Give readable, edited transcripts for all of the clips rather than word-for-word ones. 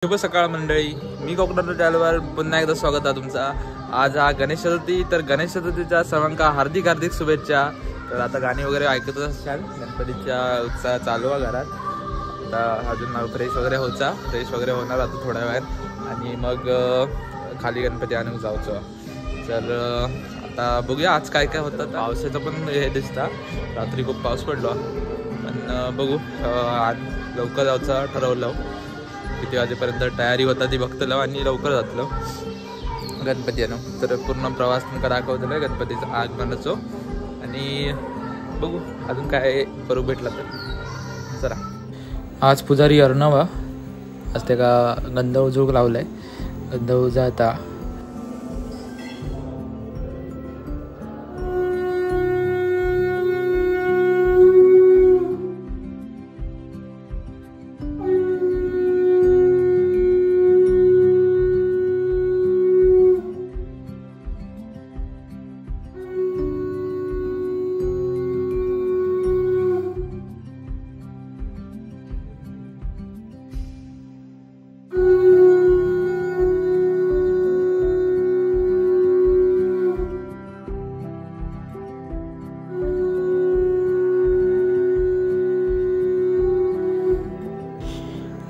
शुभ सकाळ मंडळी, मी कोकणात चॅनलवर पुन्हा एकदा स्वागत आहे तुमचा। आज हा गणेश चतुर्थी, तर गणेश चतुर्थीच्या सर्वांना हार्दिक हार्दिक शुभेच्छा। तर आता गाणी वगैरे ऐकतच असाल, गणपतीच्या उत्साह चालू आहे घरात। आता अजून फ्रेश वगैरे होणार आता थोड्या वेळात आणि मग खाली गणपती आणून जाऊचं। तर आता बघूया आज काय काय होतं। पावसाचं पण हे दिसतं, रात्री खूप पाऊस पडलो पण बघू आज लवकर जायचं ठरवलं। किती वाजेपर्यंत तयारी होता ती बघतलो आणि लवकर जातलो गणपती आणू। तर पूर्ण प्रवास तुमका दाखवतलो गणपतीचं आगमनाचं आणि बघू अजून काय करू भेटला तर चला। आज पुजारी अर्णव आज ते का गंध उजूक लावलाय, गंध उजा आता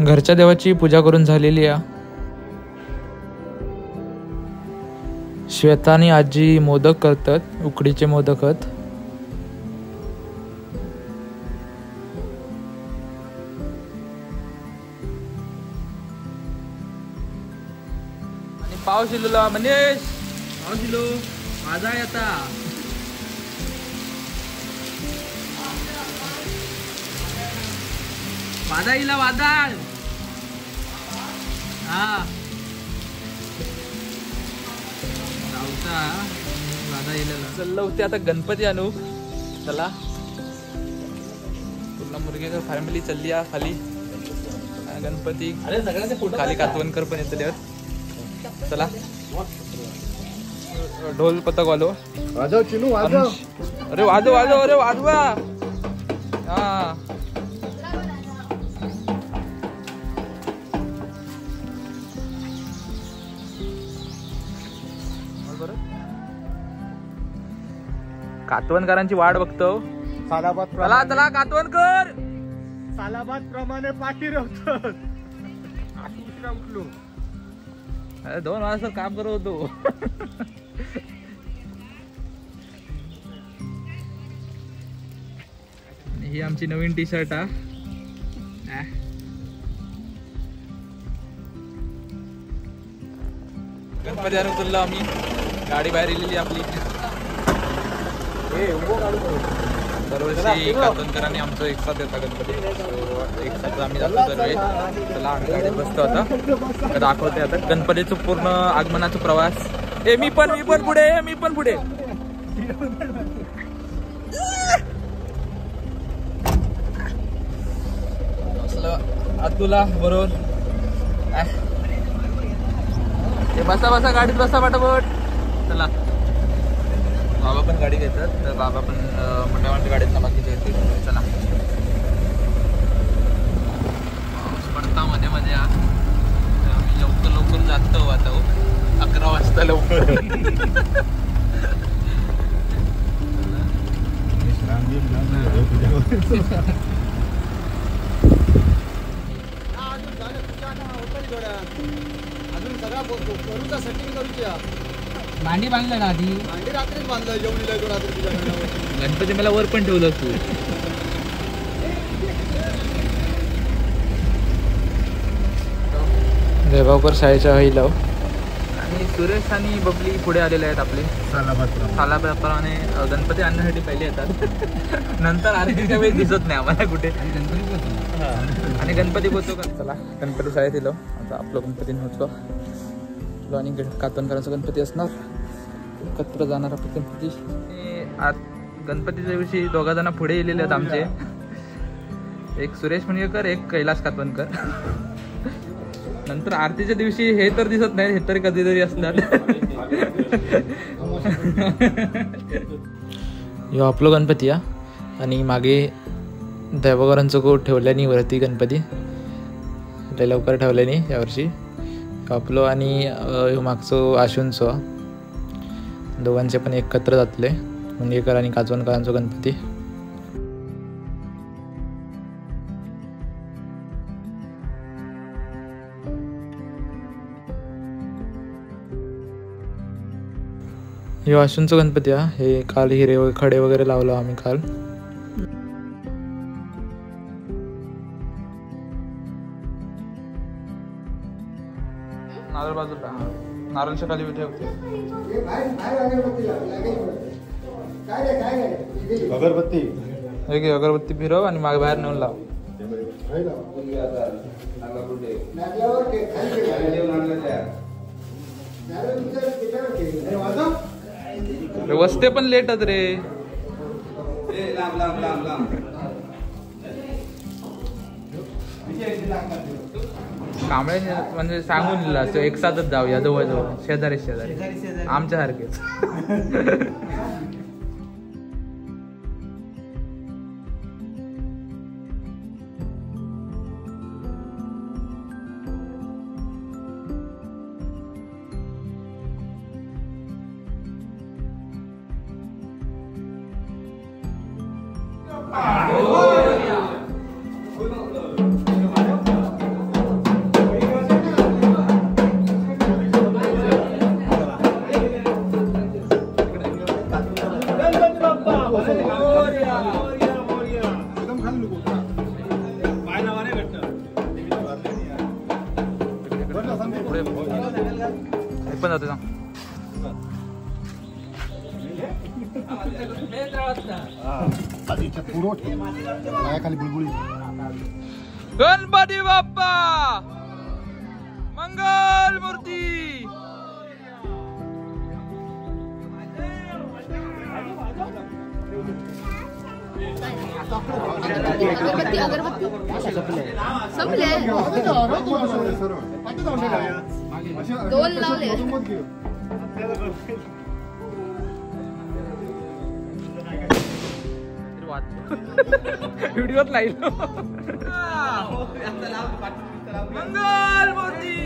घरच्या देवाची पूजा करून झालेली आहे। श्वेता आणि आजी मोदक करतात, उकडीचे मोदक आहेत। आणि पाऊस इलो मनीष, पाऊस इलो माझा येता वादा इला वादाळ हा वादा इलेला चललो होते। आता गणपती आणू चला, पूर्ण मुरगेकर फॅमिली चालली आहे खाली। गणपती खाली कातवणकर पण येतले चला। ढोल पथक वालो वाजव चिनू वाजव, अरे वाजव वाजव, अरे वाजवा हा। कातवणकरांची वाट बघतो। चला चला कातवणकर, सालाबाद प्रमाणे पाठी रवतात। उठलो अरे 2 वाजता काम करत होतो। ही आमची नवीन टी शर्ट हा। गणपती आणून तुला आम्ही गाडी बाहेर इलेली आपली। दरवर्षी कातवणकरांनी आमचं एक साथ येतात गणपती, एक साथ आम्ही जातो दरवेळी। चला आम्ही गाडीत बसतो आता, दाखवते आता गणपतीचं पूर्ण आगमनाचा प्रवास। मी पण पुढे तुला बरोबर बसा गाडीत बसा पटापट चला। बाबा पण गाडी घेतात, तर बाबा पण मोठ्या मोठ्या गाडीत बाकीचे येतील। चला पडता मध्ये मध्ये आम्ही लवकर जातो आता 11 वाजता लवकर। अजून सगळा करूचा सेटिंग करूच्या। मांडी बांधलं ना आधी, मांडी रात्रीच बांधलं, जेवढी रात्री गणपती मला वर पण ठेवलं तू। देगावकर शाळेच्या हईला आणि सुरेश आणि बबली पुढे आलेले आहेत आपले। सालाबादप्रमाणे गणपती आणण्यासाठी पहिले येतात, नंतर आरतीच्या वेळी दिसत नाही आम्हाला कुठे। आणि गणपती बोलतो का चला गणपती शाळेत येलो आता। आपलं गणपती नव्हतो आणि कातवणकरांचा गणपती असणार, एकत्र जाणार आपण गणपती। गणपतीच्या दिवशी 2 जण पुढे येलेले आहेत आमचे, एक सुरेश मुनगेकर, एक कैलास कातवणकर। नंतर आरतीच्या दिवशी हे तर दिसत नाही, हे तरी कधीतरी असणार। यो आपलं गणपती आणि मागे देवघरांचं को ठेवल्यानी वरती गणपती लय लवकर ठेवले नाही यावर्षी. आपलो आणि मागचो आशूंचो दोघांचे पण एकत्र जातले मुंगेकर आणि काजवणकरांचो गणपती. हे आशूंचो गणपती हा. हे काल हिरे खडे वगैरे लावलो आम्ही काल. नारळ बाजूला नारळच्या खाली ठेवते. अगरबत्ती हे अगरबत्ती फिरव आणि मागे बाहेर नेऊन लाव. वस्ते पण लेटच रे. कांबळे म्हणजे सांगून दिला एक साथच जाऊया जवळ जवळ शेजारी शेजारी आमच्या सारखेच. पण जाते सांग. गणपती बाप्पा मंगल मूर्ती. अगरबत्ती अगरबत्ती संपले. दोन लावले. व्हिडिओत लाईल. मंगल मूर्ती.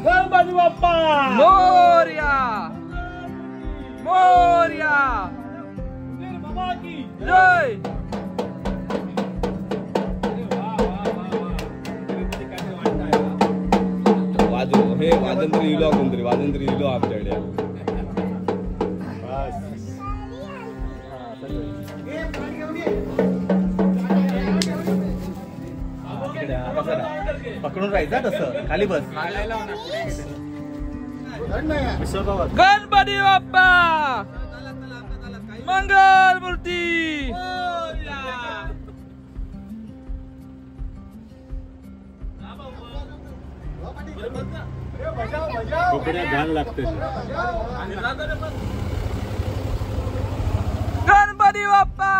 गणपती बाप्पा मोरया मोरया बाबा की जय. वाजू हे वाजंत्री लिहिलो कोणतरी वाजंत्री लिहिलो आमच्याकडे. पकडून राहायचा तसं खाली बस. गणपती बाप्पा मंगल मूर्ती. घाण लागते. गणपती बाप्पा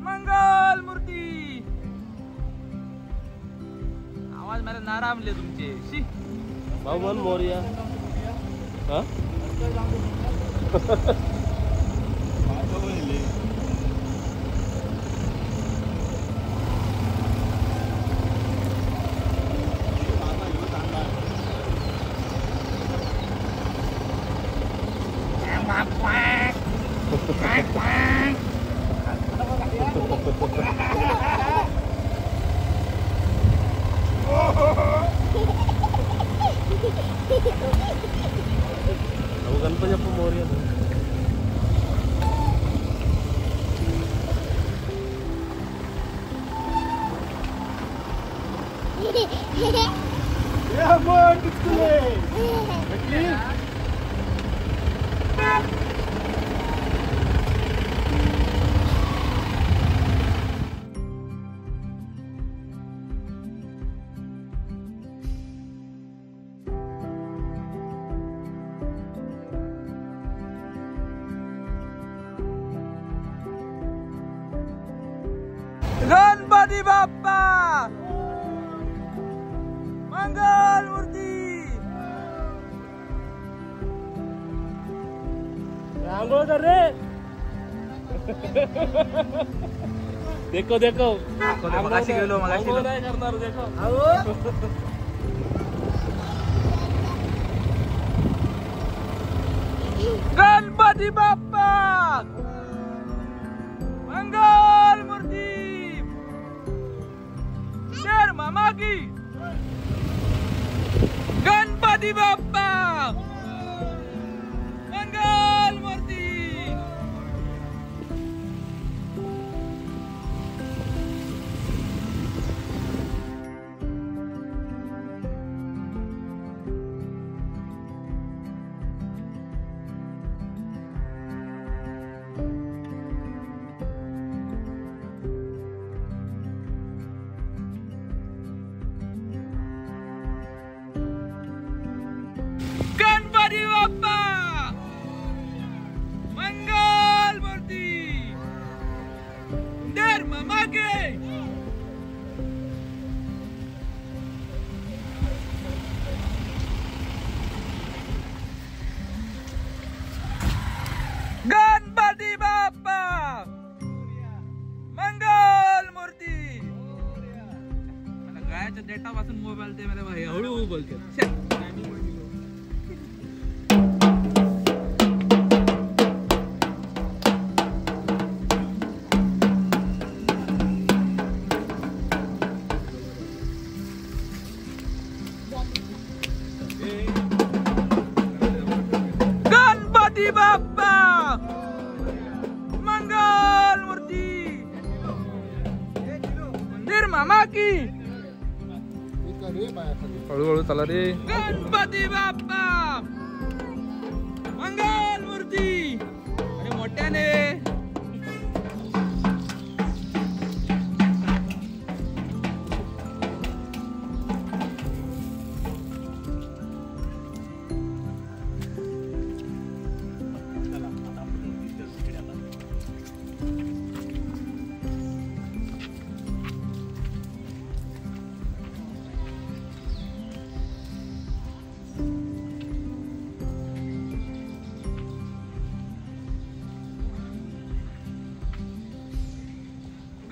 मंगल मूर्ती. आवाज मला नारामले तुमचे. शी भाऊ मन मोरया. गणपती बाप्पा मोरया. गणपती बाप्पा मंगल मूर्ती आंघोळ कर रे. देखो देखो मगाशी गेलो आंघोळ नाही करणार देखो. गणपती बाप्पा मंगल मूर्ती शेर मामा की गणपती बाप्पा मंगल मूर्ती गणपती बाप्पा मंगल मूर्ती देर मामा के गणपती बाप्पा मंगल मूर्ती. मला गायच्या डेटापासून मोबाईल ते मला हळू बोलते. गणपती बाप्पा मंगल मूर्ती मंदिर मामा की हळूहळू चला रे. गणपती बाप्पा मंगल मूर्ती आणि मोठ्याने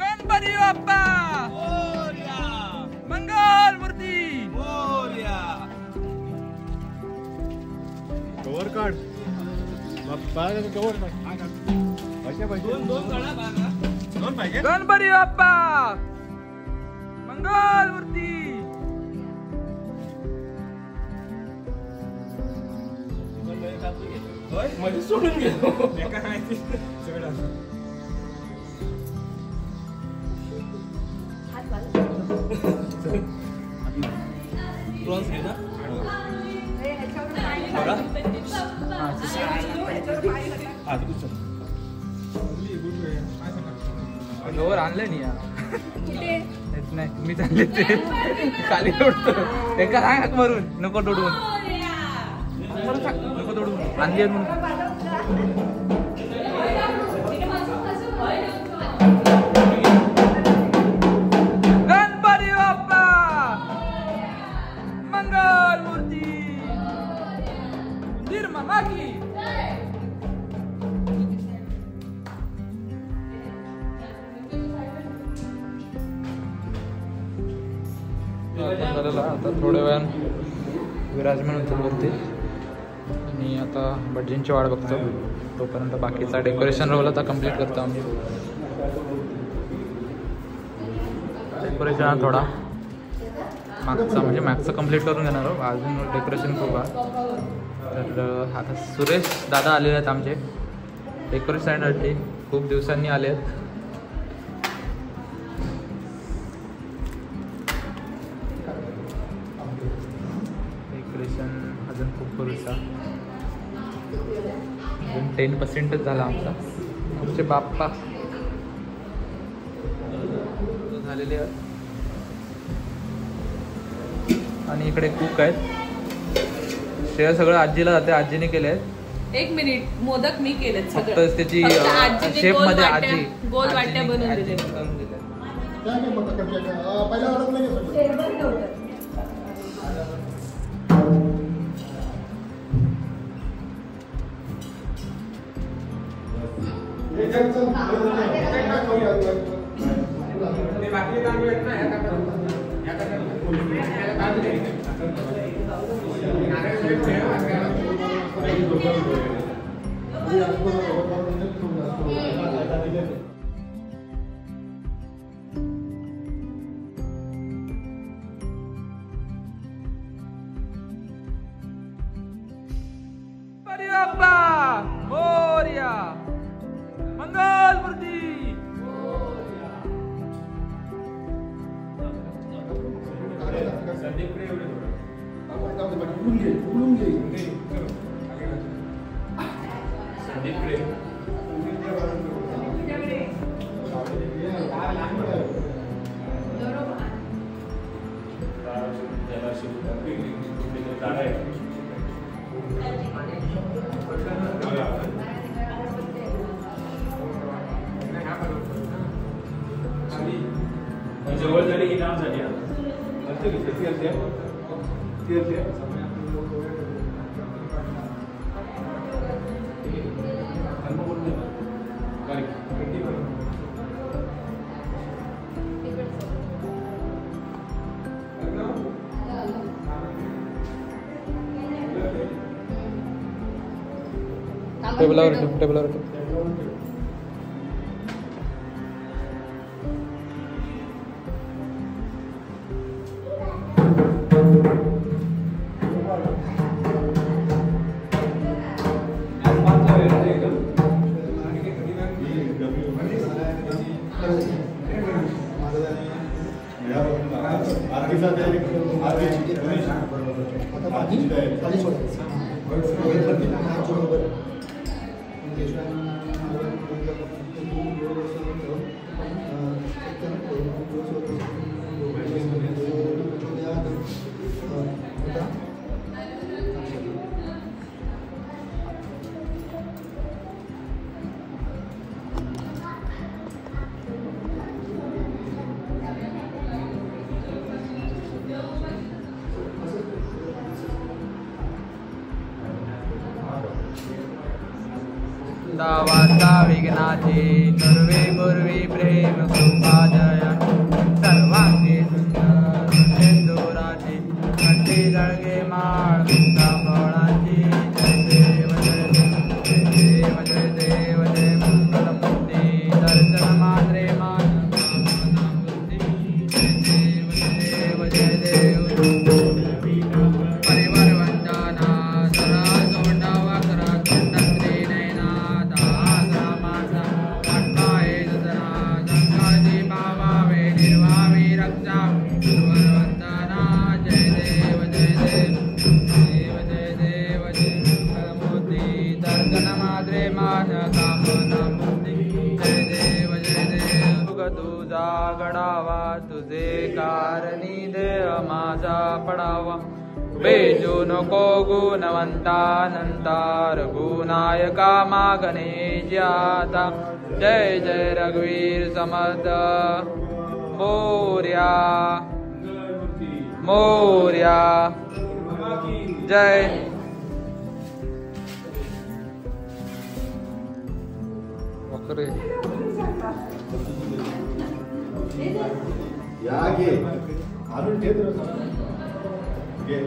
गणपती बाप्पा मंगल मूर्ती कवर काढ कवर दोन पाहिजे. गणपती बाप्पा मंगल मूर्ती मध्ये सोडून गेलो. क्रॉस घे ना. वर आणलं नाही यार. नाही मी चालले ते खाली तोडतो एका हाक मारून नको तोडून नको तोडून आणली म्हणून. गणपती बाप्पा मंगल मूर्ती मंदिर मामा की आता थोड्या वेळान विराजमान होतो वरती आणि आता भटजींची वाट बघतो. तोपर्यंत बाकीचा डेकोरेशन रोल आता कम्प्लीट करतो आम्ही. डेकोरेशन थोडा मागचा म्हणजे मागचं कम्प्लीट करून घेणार आहोत. अजून डेकोरेशन खूप आहे. तर आता सुरेश दादा आलेले आहेत आमचे डेकोरेशनसाठी. खूप दिवसांनी आले आहेत. अजून खूप करूचा अजून 10% झाला आमचा. आमचे बाप्पा झालेले आहेत आणि इकडे कुक आहेत. श्रेय सगळं आजीला जाते. आजीने केले आहेत. 1 मिनिट मोदक मी केलेत फक्त सगळं. त्याची फक्त आजीने शेप मध्ये आजी गोल वाट्या बनवून दिल्या. पहिल्या ऑर्डर नाही बाप्पा मोरया मंगल मूर्ती जवळ झाली की नाव झाली टेबलावर ठेव, टेबलावर ठेव. वार्ता विघ्नाची सर्वे पूर्वी प्रेम सुभाजय सर्वांगी सुंदर सिंदुराची कंठी जळगे माळ मुक्ता फळाची जय देव जय देव जय देव जय मंगलमूर्ती दर्शन मात्रे मान जय देव जय देव परिवारवंदना सरा जोंडावा करा तोंडश्री नैना तुझा गडावा तुझे कारणी देह माझा पडावा बेजू नको गुणवंता नंतर गुणायका मागणे ज्याता जय जय रघुवीर समर्थ मोर्या मोर्या जय वक्रे या घे आणून ठेव घे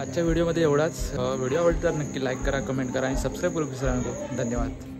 आजच्या व्हिडिओमध्ये एवढाच. व्हिडिओ आवडला तर नक्की लाईक करा, कमेंट करा आणि सबस्क्राईब करू विसरू नका. धन्यवाद.